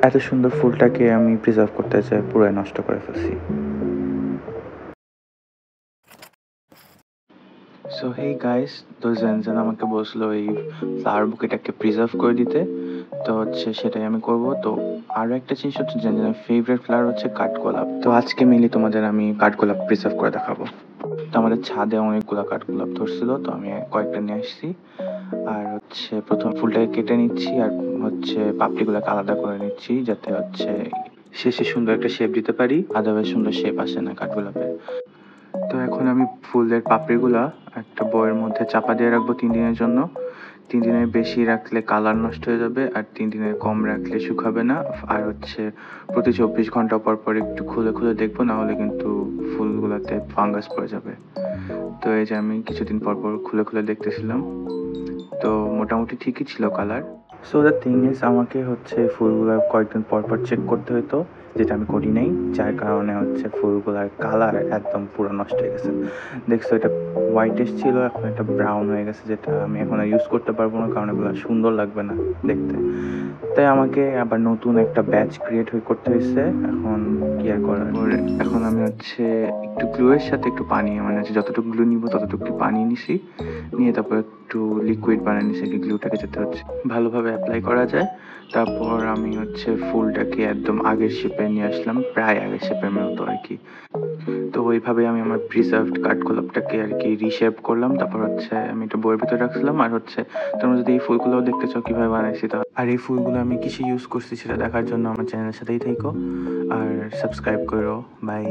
এত সুন্দর ফুলটাকে আমি প্রিজার্ভ করতে চাই, পুরাই নষ্ট করে ফেলছি। সো হেই গাইস, তো জেনজেন আমাকে বলছিল এই ফ্লাওয়ার বুকেটাকে প্রিজার্ভ করে দিতে, তো সেটাই আমি করব। তো আরও একটা জিনিস হচ্ছে, জেনজেনের ফেভারিট ফ্লাওয়ার হচ্ছে কাঠগোলাপ। তো আজকে মিলি তোমাদের আমি কাঠগোলাপ প্রিজার্ভ করে দেখাবো। তো আমাদের ছাদে অনেকগুলো কাঠগোলাপ ধরছিল, তো আমি কয়েকটা নিয়ে আসছি। আর প্রথম ফুলটাকে কেটে নিচ্ছি, আর পাপড়িগুলোকে আলাদা করে নিচ্ছি, যাতে শেষে সুন্দর একটা শেপ দিতে পারি। আদারওয়াইজ সুন্দর শেপ আসে না কাঠগোলাপের। তো এখন আমি ফুলের পাপড়িগুলা একটা বইয়ের মধ্যে চাপা দিয়ে রাখবো 3 দিনের জন্য। 3 দিনের বেশি রাখলে কালার নষ্ট হয়ে যাবে, আর 3 দিনের কম রাখলে শুকাবে না। আর প্রতি 24 ঘন্টা পর পর একটু খুলে খুলে দেখবো, না হলে কিন্তু ফুলগুলোতে ফাঙ্গাস পড়ে যাবে। তো এই যে আমি কিছুদিন পর পর খুলে খুলে দেখতেছিলাম, তো মোটামুটি ঠিকই ছিল colour. So the thing is, আমাকে ফুলগুলো কয়েকদিন পর পর চেক করতে হতো, যেটা আমি করি নাই, যার কারণে ফুলগুলার কালার একদম পুরো নষ্ট হয়ে গেছে। দেখছো, এটা হোয়াইটিশ ছিল, এখন এটা ব্রাউন হয়ে গেছে, যেটা আমি এখন আর ইউজ করতে পারবো না, কারণ এগুলো সুন্দর লাগবে না দেখতে। তাই আমাকে আবার নতুন একটা ব্যাচ ক্রিয়েট করতে হয়েছে। এখন কি আর করার। এখন আমি একটু গ্লুয়ের সাথে একটু পানি, মানে যতটুকু গ্লু নিব ততটুকু পানি নিছি, নিয়ে তারপর একটু লিকুইড বানিয়ে নিছি গ্লুটাকে, যাতে ভালোভাবে অ্যাপ্লাই করা যায়। তারপর আমি ফুলটাকে একদম আগের শেপে নিয়ে আসলাম, প্রায় আগের শেপের মতো আর কি। তো ওইভাবে আমি আমার প্রিজার্ভড কাঠগোলাপটাকে আর কি রিশেপ করলাম। তারপর আমি এটা বইয়ের ভিতরে রাখছিলাম। আর তোমরা যদি এই ফুলগুলো দেখতে চাও কিভাবে বানাইছি, আর এই ফুলগুলো আমি কিসে ইউজ করছি সেটা দেখার জন্য আমার চ্যানেলের সাথেই থাকো, আর সাবস্ক্রাইব করো। বাই।